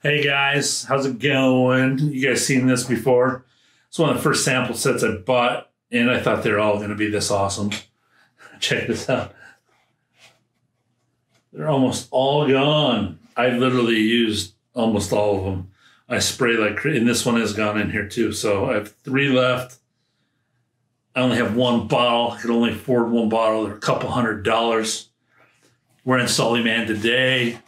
Hey guys, how's it going? You guys seen this before? It's one of the first sample sets I bought, and I thought they were all going to be this awesome. Check this out. They're almost all gone. I literally used almost all of them. I spray like crazy, and this one is gone in here too. So I have 3 left. I only have 1 bottle. I could only afford 1 bottle. They're a couple $100. We're in Sully Man today.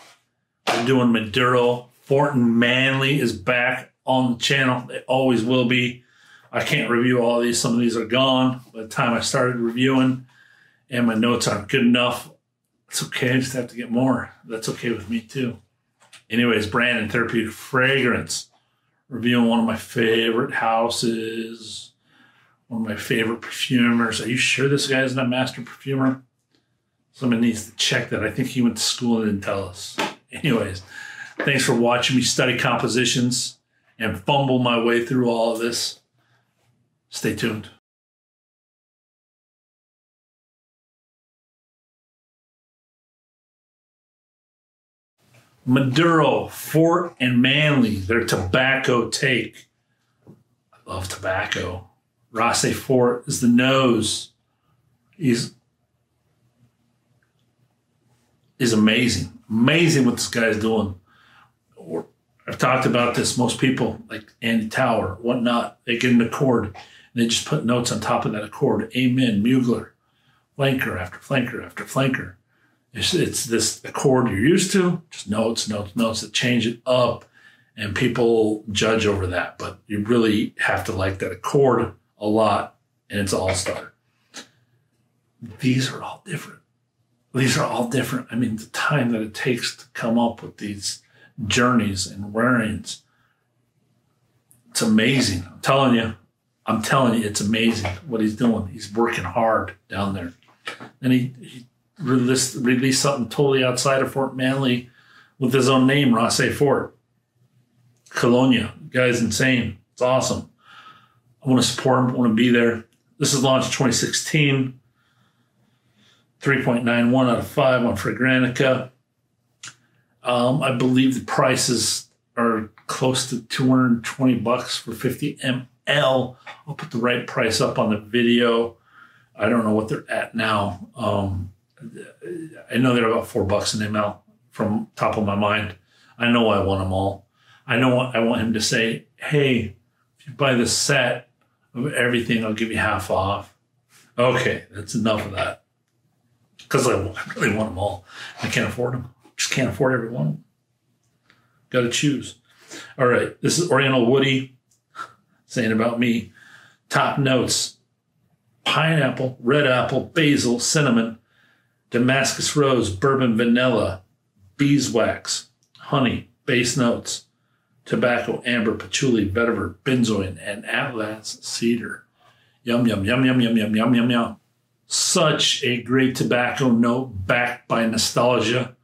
We're doing Maduro. Fort and Manle is back on the channel. It always will be. I can't review all of these. Some of these are gone by the time I started reviewing, and my notes aren't good enough. It's okay. I just have to get more. That's okay with me too. Anyways, brand and therapeutic fragrance. Reviewing one of my favorite houses. One of my favorite perfumers. Are you sure this guy isn't a master perfumer? Someone needs to check that. I think he went to school and didn't tell us. Anyways, thanks for watching me study compositions and fumble my way through all of this. Stay tuned. Maduro, Fort and Manle, their tobacco take. I love tobacco. Fort is the nose. He's amazing. Amazing what this guy's doing. I've talked about this. Most people, like Andy Tower, whatnot, they get an accord and they just put notes on top of that accord. Amen, Mugler, flanker after flanker after flanker. It's this accord you're used to, just notes, notes, notes that change it up, and people judge over that. But you really have to like that accord a lot, and it's all-star. These are all different. These are all different. I mean, the time that it takes to come up with these journeys and wearings, it's amazing. I'm telling you, it's amazing what he's doing. He's working hard down there. And he released something totally outside of Fort Manle with his own name, Fort. Colonia. The guy's insane. It's awesome. I want to support him. I want to be there. This is launched 2016. 3.91 out of 5 on Fragrantica. I believe the prices are close to $220 for 50 ml. I'll put the right price up on the video. I don't know what they're at now. I know they're about $4 an ml from top of my mind. I know I want them all. I know I want him to say, hey, if you buy this set of everything, I'll give you half off. Okay, that's enough of that. Because I really want them all. I can't afford them. Just can't afford every one of them. Got to choose. All right. This is Oriental Woody saying about me. Top notes. Pineapple, red apple, basil, cinnamon, Damascus rose, bourbon, vanilla, beeswax, honey, base notes, tobacco, amber, patchouli, vetiver, benzoin, and Atlas cedar. Yum, yum, yum, yum, yum, yum, yum, yum, yum. Such a great tobacco note backed by nostalgia.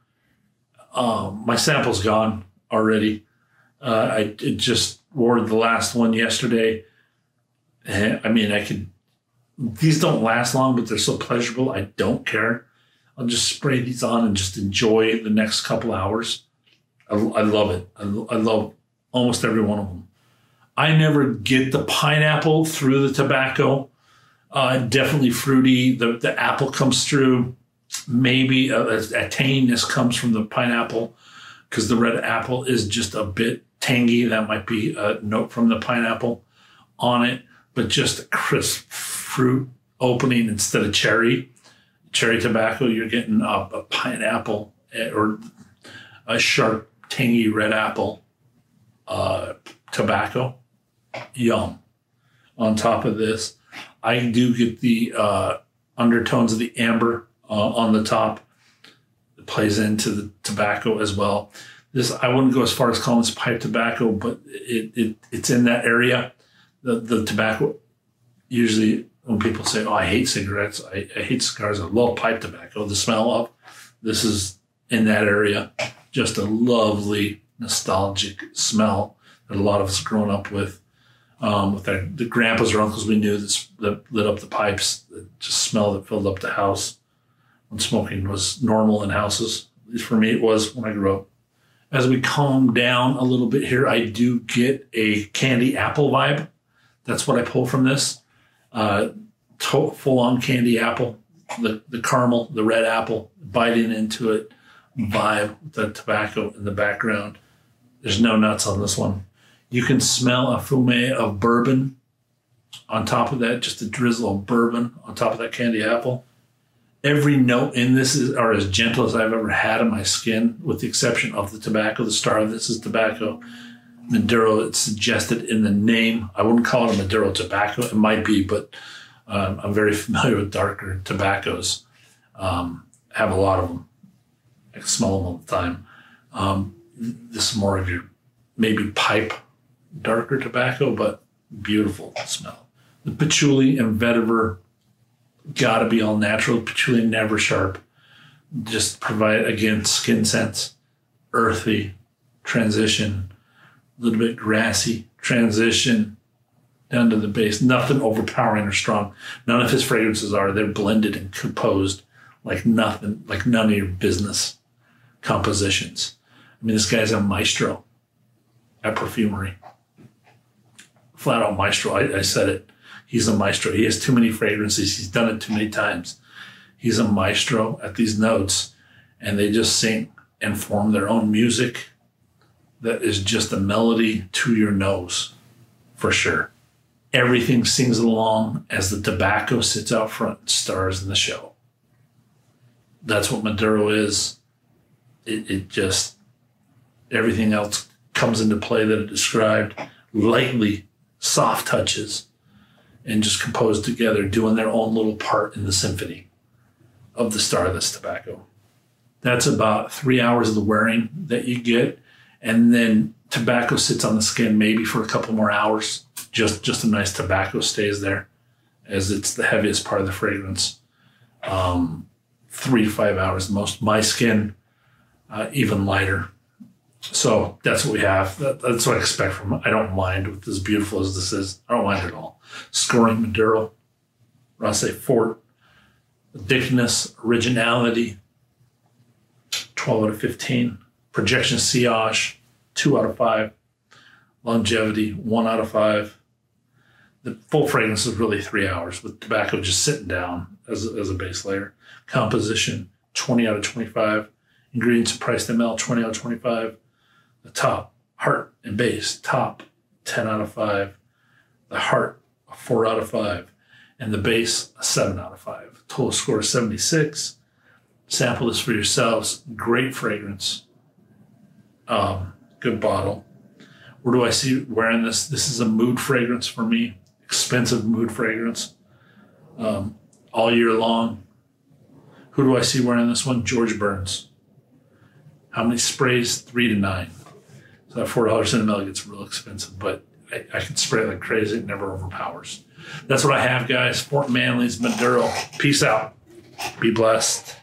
My sample's gone already. I just wore the last one yesterday. I mean, these don't last long, but they're so pleasurable. I don't care. I'll just spray these on and just enjoy the next couple hours. I love it. I love almost every one of them. I never get the pineapple through the tobacco. Definitely fruity. The apple comes through. Maybe a tanginess comes from the pineapple because the red apple is just a bit tangy. That might be a note from the pineapple on it, but just a crisp fruit opening instead of cherry. Cherry tobacco, you're getting a pineapple or a sharp, tangy red apple tobacco. Yum. On top of this, I do get the undertones of the amber on the top. It plays into the tobacco as well. This, I wouldn't go as far as calling this pipe tobacco, but it's in that area. The tobacco, usually when people say, oh, I hate cigarettes, I hate cigars, I love pipe tobacco, the smell of, this is in that area. Just a lovely, nostalgic smell that a lot of us grown up with the grandpas or uncles we knew that lit up the pipes, that just smell that filled up the house when smoking was normal in houses. At least for me, it was when I grew up. As we calm down a little bit here, I do get a candy apple vibe. That's what I pull from this. Full-on candy apple, the caramel, the red apple, biting into it, vibe with the tobacco in the background. There's no nuts on this one. You can smell a fume of bourbon on top of that, just a drizzle of bourbon on top of that candy apple. Every note in this are as gentle as I've ever had on my skin, with the exception of the tobacco. The star of this is tobacco. Maduro, it's suggested in the name. I wouldn't call it a Maduro tobacco. It might be, but I'm very familiar with darker tobaccos. Have a lot of them. I can smell them all the time. This is more of your maybe pipe darker tobacco, but beautiful smell. The patchouli and vetiver gotta be all natural. Patchouli never sharp. Just provide, again, skin scents, earthy, transition, a little bit grassy, transition down to the base. Nothing overpowering or strong. None of his fragrances are. They're blended and composed like nothing, like none of your business compositions. I mean, this guy's a maestro at perfumery. Flat out maestro. I said it. He's a maestro. He has too many fragrances. He's done it too many times. He's a maestro at these notes, and they just sing and form their own music that is just a melody to your nose, for sure. Everything sings along as the tobacco sits out front and stars in the show. That's what Maduro is. It just, everything else comes into play that it described. Lightly, soft touches, and just composed together, doing their own little part in the symphony of the star of this tobacco. That's about 3 hours of the wearing that you get. And then tobacco sits on the skin maybe for a couple more hours. Just a nice tobacco stays there, as it's the heaviest part of the fragrance. 3 to 5 hours the most. My skin, even lighter. So that's what we have. That's what I expect from it. I don't mind with as beautiful as this is. I don't mind at all. Scoring Maduro, Rosé Fort, addictiveness, originality, 12 out of 15. Projection sillage, 2 out of 5. Longevity, 1 out of 5. The full fragrance is really 3 hours, with tobacco just sitting down as a base layer. Composition, 20 out of 25. Ingredients priced ml, 20 out of 25. The top, heart and base, top, 10 out of 5. The heart, a 4 out of 5. And the base, a 7 out of 5. Total score is 76. Sample this for yourselves. Great fragrance. Good bottle. Where do I see wearing this? This is a mood fragrance for me. Expensive mood fragrance. All year long. Who do I see wearing this one? George Burns. How many sprays? 3 to 9. So that $4 in a ml gets real expensive, but I can spray like crazy. It never overpowers. That's what I have, guys. Fort Manle's Maduro. Peace out. Be blessed.